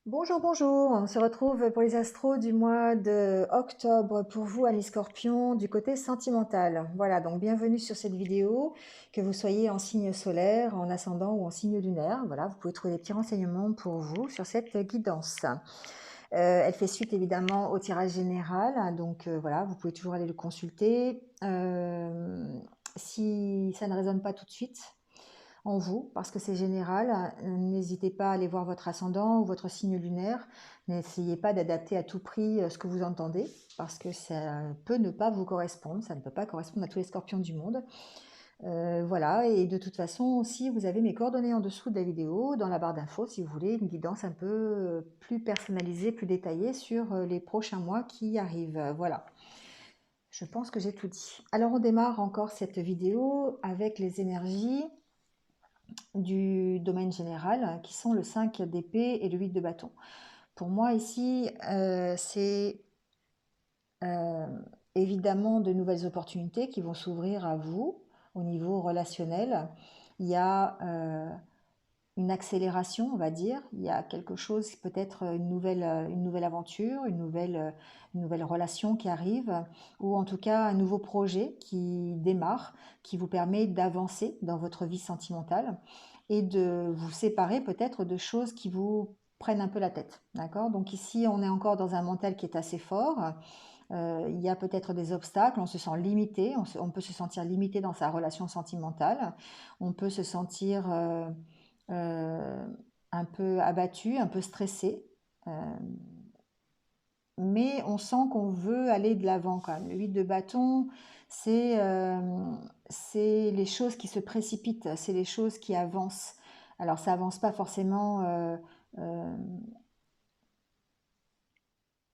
Bonjour, bonjour, on se retrouve pour les astros du mois de octobre pour vous, Amis Scorpion, du côté sentimental. Voilà, donc bienvenue sur cette vidéo, que vous soyez en signe solaire, en ascendant ou en signe lunaire. Voilà, vous pouvez trouver des petits renseignements pour vous sur cette guidance. Elle fait suite évidemment au tirage général, donc voilà, vous pouvez toujours aller le consulter. Si ça ne résonne pas tout de suite, en vous, parce que c'est général. N'hésitez pas à aller voir votre ascendant ou votre signe lunaire. N'essayez pas d'adapter à tout prix ce que vous entendez, parce que ça peut ne pas vous correspondre, ça ne peut pas correspondre à tous les scorpions du monde. Voilà, et de toute façon aussi, vous avez mes coordonnées en dessous de la vidéo, dans la barre d'infos, si vous voulez une guidance un peu plus personnalisée, plus détaillée sur les prochains mois qui arrivent. Voilà, je pense que j'ai tout dit. Alors on démarre encore cette vidéo avec les énergies du domaine général, qui sont le 5 d'épée et le 8 de bâton. Pour moi, ici, c'est euh, évidemment de nouvelles opportunités qui vont s'ouvrir à vous au niveau relationnel. Il y a une accélération, on va dire. Il y a quelque chose, peut-être une nouvelle aventure, une nouvelle relation qui arrive, ou en tout cas un nouveau projet qui démarre, qui vous permet d'avancer dans votre vie sentimentale et de vous séparer peut-être de choses qui vous prennent un peu la tête. D'accord? Donc ici, on est encore dans un mental qui est assez fort. Il y a peut-être des obstacles, on se sent limité, on peut se sentir limité dans sa relation sentimentale, on peut se sentir euh, un peu abattu, un peu stressé, euh, mais on sent qu'on veut aller de l'avant quand même. Le 8 de bâton, c'est les choses qui se précipitent, c'est les choses qui avancent. Alors ça avance pas forcément, euh,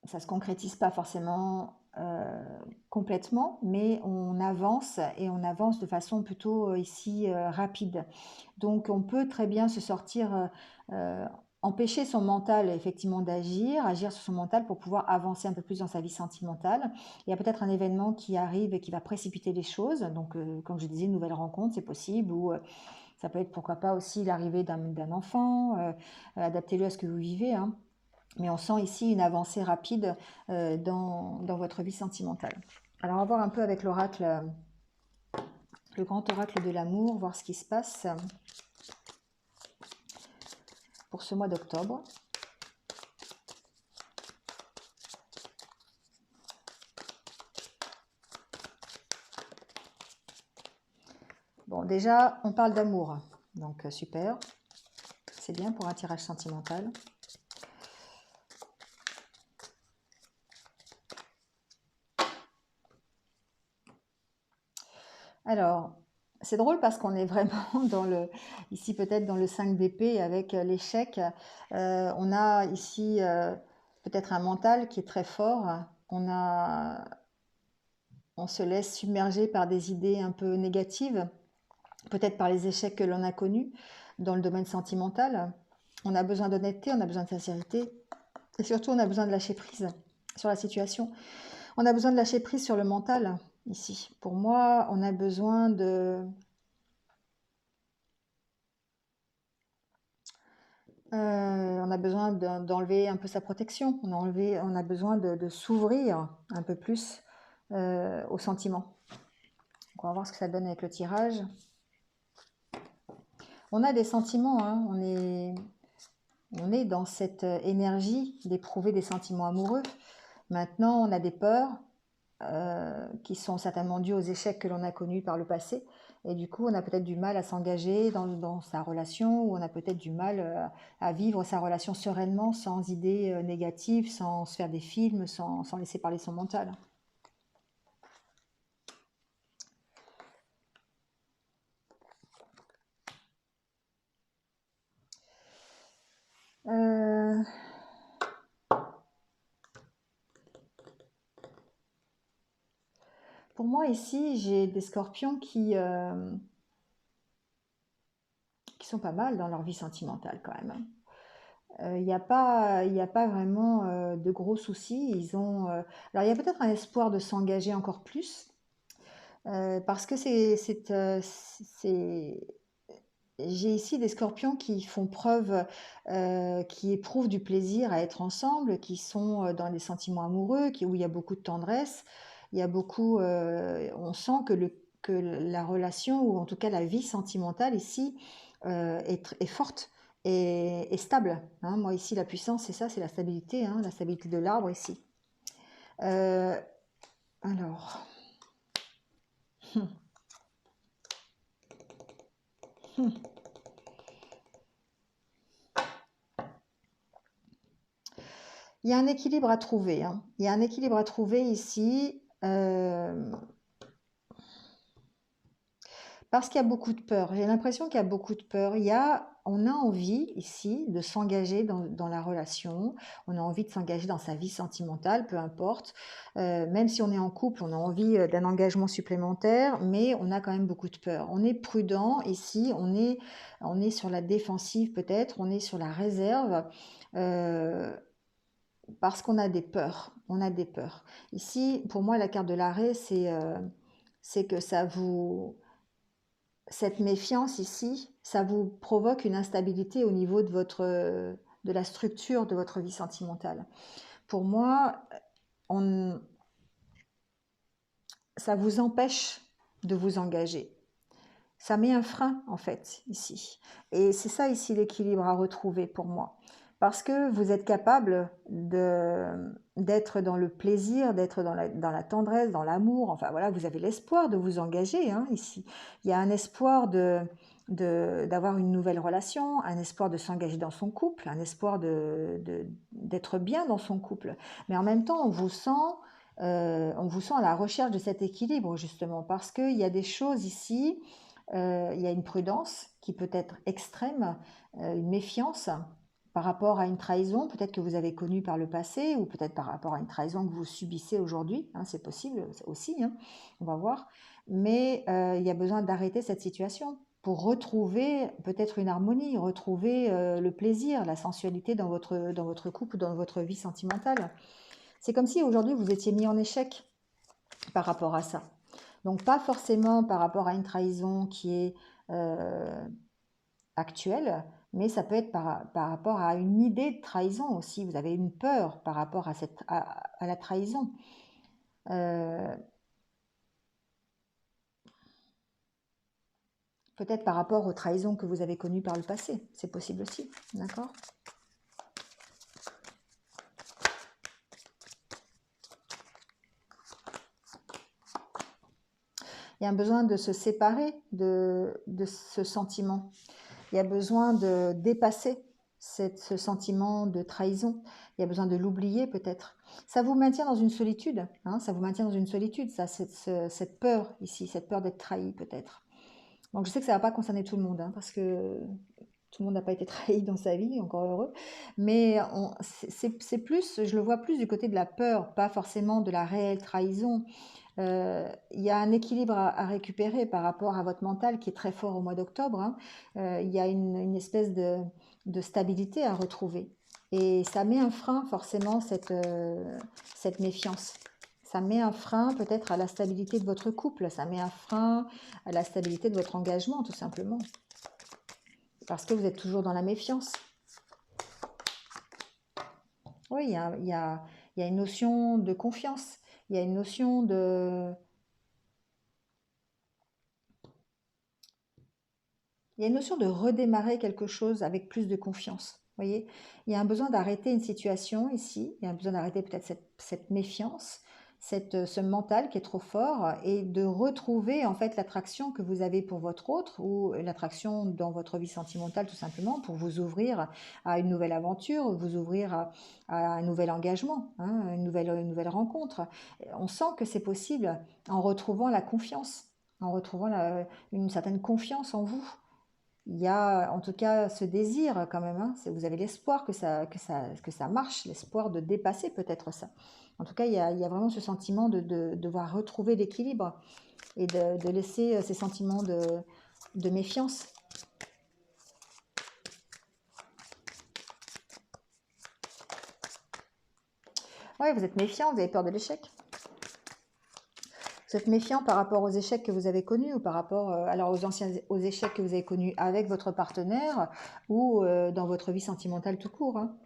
ça se concrétise pas forcément complètement, mais on avance et on avance de façon plutôt ici rapide. Donc on peut très bien se sortir, empêcher son mental effectivement d'agir, agir sur son mental pour pouvoir avancer un peu plus dans sa vie sentimentale. Il y a peut-être un événement qui arrive et qui va précipiter les choses. Donc comme je disais, une nouvelle rencontre, c'est possible, ou ça peut être pourquoi pas aussi l'arrivée d'un enfant, adaptez-le à ce que vous vivez, hein. Mais on sent ici une avancée rapide dans votre vie sentimentale. Alors on va voir un peu avec l'oracle, le grand oracle de l'amour, voir ce qui se passe pour ce mois d'octobre. Bon, déjà, on parle d'amour, donc super, c'est bien pour un tirage sentimental. Alors, c'est drôle parce qu'on est vraiment ici peut-être dans le 5 d'épée avec l'échec. On a ici peut-être un mental qui est très fort. On se laisse submerger par des idées un peu négatives, peut-être par les échecs que l'on a connus dans le domaine sentimental. On a besoin d'honnêteté, on a besoin de sincérité, et surtout on a besoin de lâcher prise sur la situation. On a besoin de lâcher prise sur le mental ici. Pour moi, on a besoin d'enlever un peu sa protection. On a besoin de s'ouvrir un peu plus aux sentiments. Donc on va voir ce que ça donne avec le tirage. On a des sentiments, hein, on est dans cette énergie d'éprouver des sentiments amoureux. Maintenant, on a des peurs qui sont certainement dues aux échecs que l'on a connus par le passé. Et du coup, on a peut-être du mal à s'engager dans sa relation, ou on a peut-être du mal à vivre sa relation sereinement, sans idées négatives, sans se faire des films, sans laisser parler son mental. Euh, pour moi, ici, j'ai des scorpions qui sont pas mal dans leur vie sentimentale quand même, hein. Il y a pas vraiment de gros soucis. Alors, il y a peut-être un espoir de s'engager encore plus, parce que c'est j'ai ici des scorpions qui font preuve, qui éprouvent du plaisir à être ensemble, qui sont dans les sentiments amoureux, où il y a beaucoup de tendresse, il y a beaucoup, on sent que la relation, ou en tout cas la vie sentimentale ici, est forte et stable, hein. Moi ici, la puissance, c'est ça, c'est la stabilité, hein, la stabilité de l'arbre ici. Euh, alors, il y a un équilibre à trouver, hein. Il y a un équilibre à trouver ici. Parce qu'il y a beaucoup de peur. J'ai l'impression qu'il y a beaucoup de peur. On a envie ici de s'engager dans la relation. On a envie de s'engager dans sa vie sentimentale, peu importe. Même si on est en couple, on a envie d'un engagement supplémentaire, mais on a quand même beaucoup de peur. On est prudent ici. On est sur la défensive peut-être. On est sur la réserve. Parce qu'on a des peurs. On a des peurs. Ici, pour moi, la carte de l'arrêt, c'est que cette méfiance ici, ça vous provoque une instabilité au niveau de la structure de votre vie sentimentale. Pour moi, ça vous empêche de vous engager. Ça met un frein, en fait, ici. Et c'est ça, ici, l'équilibre à retrouver pour moi. Parce que vous êtes capable d'être dans le plaisir, d'être dans la tendresse, dans l'amour. Enfin, voilà, vous avez l'espoir de vous engager, hein, ici. Il y a un espoir d'avoir une nouvelle relation, un espoir de s'engager dans son couple, un espoir d'être bien dans son couple. Mais en même temps, on vous sent à la recherche de cet équilibre, justement, parce qu'il y a des choses ici, il y a une prudence qui peut être extrême, une méfiance par rapport à une trahison, peut-être que vous avez connue par le passé, ou peut-être par rapport à une trahison que vous subissez aujourd'hui, hein, c'est possible aussi, hein, on va voir. Mais il y a besoin d'arrêter cette situation pour retrouver peut-être une harmonie, retrouver le plaisir, la sensualité dans votre couple, dans votre vie sentimentale. C'est comme si aujourd'hui vous étiez mis en échec par rapport à ça. Donc pas forcément par rapport à une trahison qui est actuelle, mais ça peut être par rapport à une idée de trahison aussi. Vous avez une peur par rapport à la trahison. Peut-être par rapport aux trahisons que vous avez connues par le passé. C'est possible aussi, d'accord ? Il y a un besoin de se séparer de ce sentiment. Il y a besoin de dépasser ce sentiment de trahison. Il y a besoin de l'oublier peut-être. Ça vous maintient dans une solitude, hein, ça vous maintient dans une solitude, ça, cette peur ici, cette peur d'être trahi peut-être. Donc je sais que ça ne va pas concerner tout le monde, hein, parce que tout le monde n'a pas été trahi dans sa vie, encore heureux. Mais c'est plus, je le vois plus du côté de la peur, pas forcément de la réelle trahison. Il y a un équilibre à récupérer par rapport à votre mental qui est très fort au mois d'octobre, hein. Il y a une espèce de stabilité à retrouver. Et ça met un frein forcément, cette méfiance. Ça met un frein peut-être à la stabilité de votre couple, ça met un frein à la stabilité de votre engagement tout simplement. Parce que vous êtes toujours dans la méfiance. Oui, il y a une notion de confiance, il y a une notion il y a une notion de redémarrer quelque chose avec plus de confiance. Vous voyez, il y a un besoin d'arrêter une situation ici, il y a un besoin d'arrêter peut-être cette méfiance, ce mental qui est trop fort et de retrouver en fait l'attraction que vous avez pour votre autre ou l'attraction dans votre vie sentimentale tout simplement pour vous ouvrir à une nouvelle aventure, vous ouvrir à un nouvel engagement, hein, une nouvelle rencontre. On sent que c'est possible en retrouvant la confiance, en retrouvant une certaine confiance en vous. Il y a en tout cas ce désir quand même, hein. Vous avez l'espoir que ça marche, l'espoir de dépasser peut-être ça. En tout cas, il y a vraiment ce sentiment de devoir retrouver l'équilibre et de laisser ces sentiments de méfiance. Oui, vous êtes méfiant, vous avez peur de l'échec. Vous êtes méfiant par rapport aux échecs que vous avez connus ou par rapport alors aux échecs que vous avez connus avec votre partenaire ou dans votre vie sentimentale tout court, hein.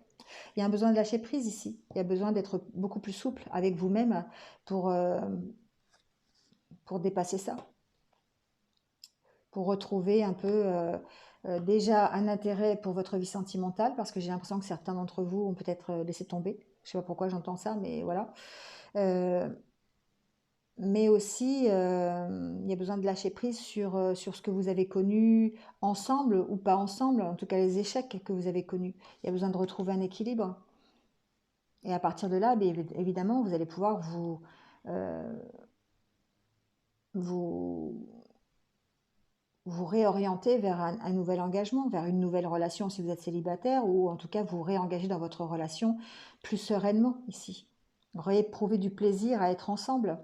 Il y a un besoin de lâcher prise ici. Il y a besoin d'être beaucoup plus souple avec vous-même pour, euh, pour dépasser ça, pour retrouver un peu déjà un intérêt pour votre vie sentimentale, parce que j'ai l'impression que certains d'entre vous ont peut-être laissé tomber. Je ne sais pas pourquoi j'entends ça, mais voilà. Euh, mais aussi, il y a besoin de lâcher prise sur ce que vous avez connu ensemble ou pas ensemble, en tout cas les échecs que vous avez connus. Il y a besoin de retrouver un équilibre. Et à partir de là, évidemment, vous allez pouvoir euh, vous, vous réorienter vers un nouvel engagement, vers une nouvelle relation si vous êtes célibataire, ou en tout cas vous réengager dans votre relation plus sereinement ici. Rééprouver du plaisir à être ensemble,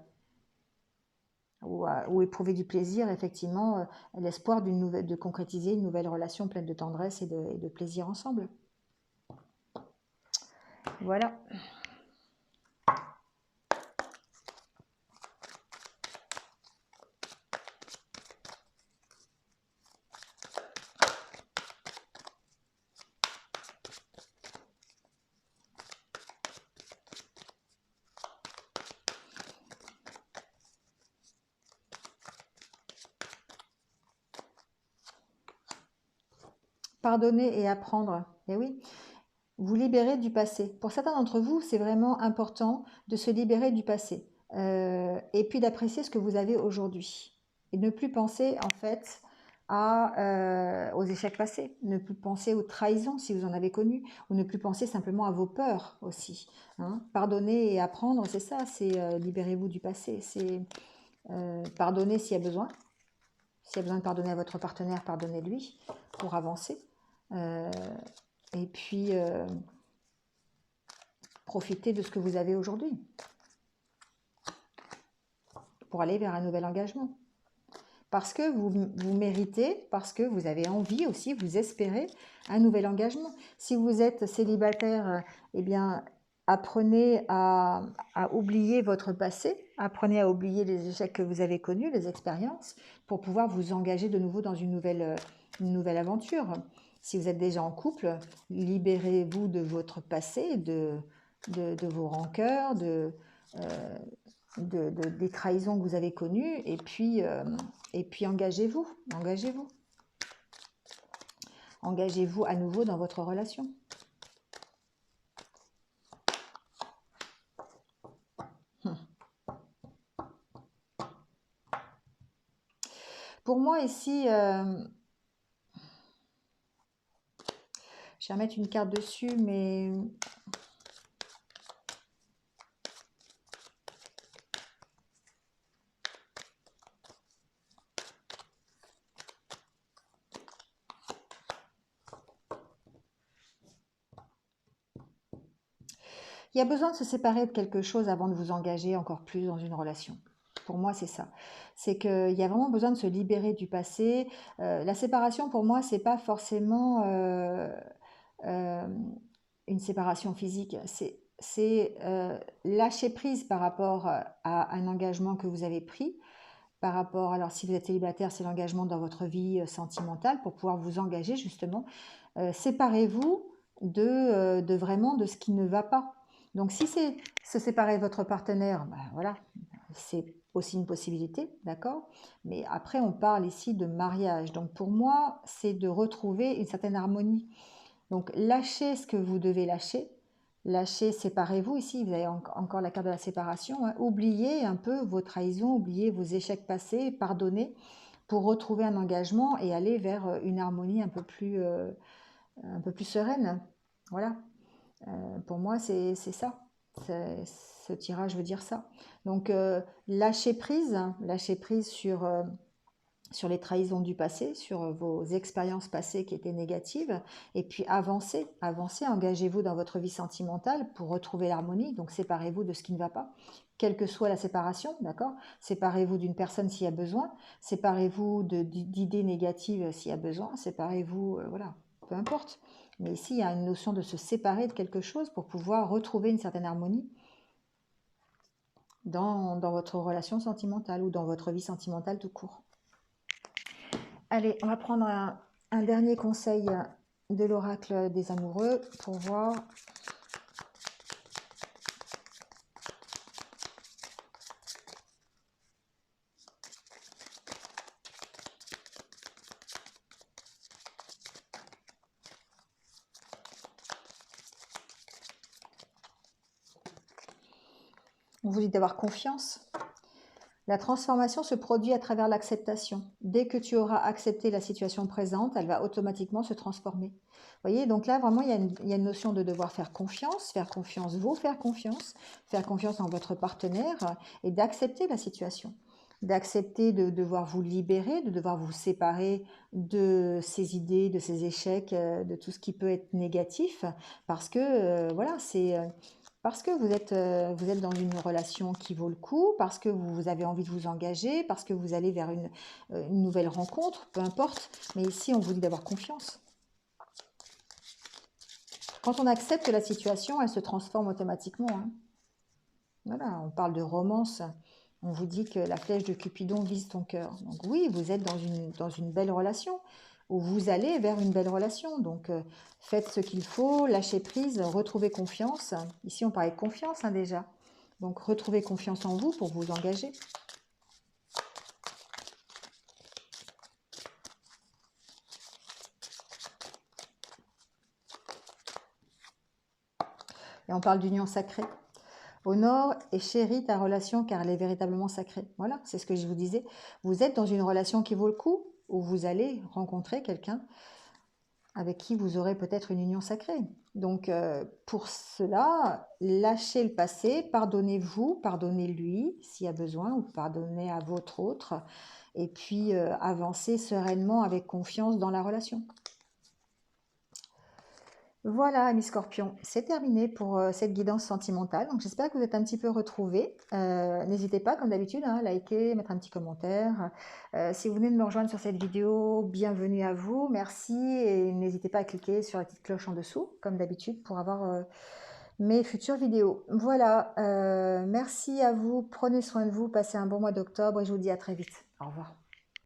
ou éprouver du plaisir, effectivement, l'espoir de concrétiser une nouvelle relation pleine de tendresse et de plaisir ensemble. Voilà. Pardonner et apprendre. Eh oui, vous libérer du passé. Pour certains d'entre vous, c'est vraiment important de se libérer du passé et puis d'apprécier ce que vous avez aujourd'hui. Et ne plus penser en fait aux échecs passés, ne plus penser aux trahisons si vous en avez connu, ou ne plus penser simplement à vos peurs aussi, hein. Pardonner et apprendre, c'est ça, c'est libérez-vous du passé, c'est pardonner s'il y a besoin. S'il y a besoin de pardonner à votre partenaire, pardonnez-lui pour avancer. Euh, et puis, profitez de ce que vous avez aujourd'hui pour aller vers un nouvel engagement. Parce que vous méritez, parce que vous avez envie aussi, vous espérez un nouvel engagement. Si vous êtes célibataire, eh bien, apprenez à oublier votre passé, apprenez à oublier les échecs que vous avez connus, les expériences, pour pouvoir vous engager de nouveau dans une nouvelle aventure. Si vous êtes déjà en couple, libérez-vous de votre passé, de vos rancœurs, des trahisons que vous avez connues, et puis engagez-vous, engagez-vous. Engagez-vous à nouveau dans votre relation. Pour moi ici, je vais remettre une carte dessus, mais il y a besoin de se séparer de quelque chose avant de vous engager encore plus dans une relation. Pour moi, c'est ça. C'est qu'il y a vraiment besoin de se libérer du passé. La séparation, pour moi, c'est pas forcément euh, une séparation physique. C'est lâcher prise par rapport à un engagement que vous avez pris. Par rapport, alors si vous êtes célibataire, c'est l'engagement dans votre vie sentimentale pour pouvoir vous engager justement. Séparez-vous de vraiment de ce qui ne va pas. Donc si c'est se séparer de votre partenaire, ben voilà, c'est aussi une possibilité, d'accord? Mais après, on parle ici de mariage. Donc pour moi, c'est de retrouver une certaine harmonie. Donc lâchez ce que vous devez lâcher. Lâchez, séparez-vous ici, vous avez encore la carte de la séparation, hein. Oubliez un peu vos trahisons, oubliez vos échecs passés, pardonnez pour retrouver un engagement et aller vers une harmonie un peu plus sereine. Voilà. Pour moi, c'est ça. Ce tirage veut dire ça. Donc, lâchez prise sur les trahisons du passé, sur vos expériences passées qui étaient négatives, et puis avancez, engagez-vous dans votre vie sentimentale pour retrouver l'harmonie. Donc, séparez-vous de ce qui ne va pas, quelle que soit la séparation, d'accord? Séparez-vous d'une personne s'il y a besoin, séparez-vous d'idées négatives s'il y a besoin, séparez-vous, voilà, peu importe. Mais ici, il y a une notion de se séparer de quelque chose pour pouvoir retrouver une certaine harmonie. dans votre relation sentimentale ou dans votre vie sentimentale tout court. Allez, on va prendre un dernier conseil de l'oracle des amoureux pour voir. On vous dit d'avoir confiance. La transformation se produit à travers l'acceptation. Dès que tu auras accepté la situation présente, elle va automatiquement se transformer. Vous voyez, donc là, vraiment, il y a une notion de devoir faire confiance, vous faire confiance en votre partenaire et d'accepter la situation. D'accepter de devoir vous libérer, de devoir vous séparer de ces idées, de ces échecs, de tout ce qui peut être négatif, parce que, voilà, c'est... Parce que vous êtes dans une relation qui vaut le coup, parce que vous avez envie de vous engager, parce que vous allez vers une nouvelle rencontre, peu importe. Mais ici, on vous dit d'avoir confiance. Quand on accepte la situation, elle se transforme automatiquement. Hein. Voilà, on parle de romance. On vous dit que la flèche de Cupidon vise ton cœur. Donc oui, vous êtes dans une belle relation, ou vous allez vers une belle relation. Donc faites ce qu'il faut, lâchez prise, retrouvez confiance. Ici, on parlait de confiance hein, déjà. Donc retrouvez confiance en vous pour vous engager. Et on parle d'union sacrée. Honore et chéris ta relation car elle est véritablement sacrée. Voilà, c'est ce que je vous disais. Vous êtes dans une relation qui vaut le coup, où vous allez rencontrer quelqu'un avec qui vous aurez peut-être une union sacrée. Donc, pour cela, lâchez le passé, pardonnez-vous, pardonnez-lui s'il y a besoin, ou pardonnez à votre autre, et puis avancez sereinement avec confiance dans la relation. Voilà, amis scorpions, c'est terminé pour cette guidance sentimentale. Donc, j'espère que vous êtes un petit peu retrouvés. N'hésitez pas, comme d'habitude, à liker, mettre un petit commentaire. Si vous venez de me rejoindre sur cette vidéo, bienvenue à vous, merci. Et n'hésitez pas à cliquer sur la petite cloche en dessous, comme d'habitude, pour avoir mes futures vidéos. Voilà, merci à vous, prenez soin de vous, passez un bon mois d'octobre et je vous dis à très vite. Au revoir.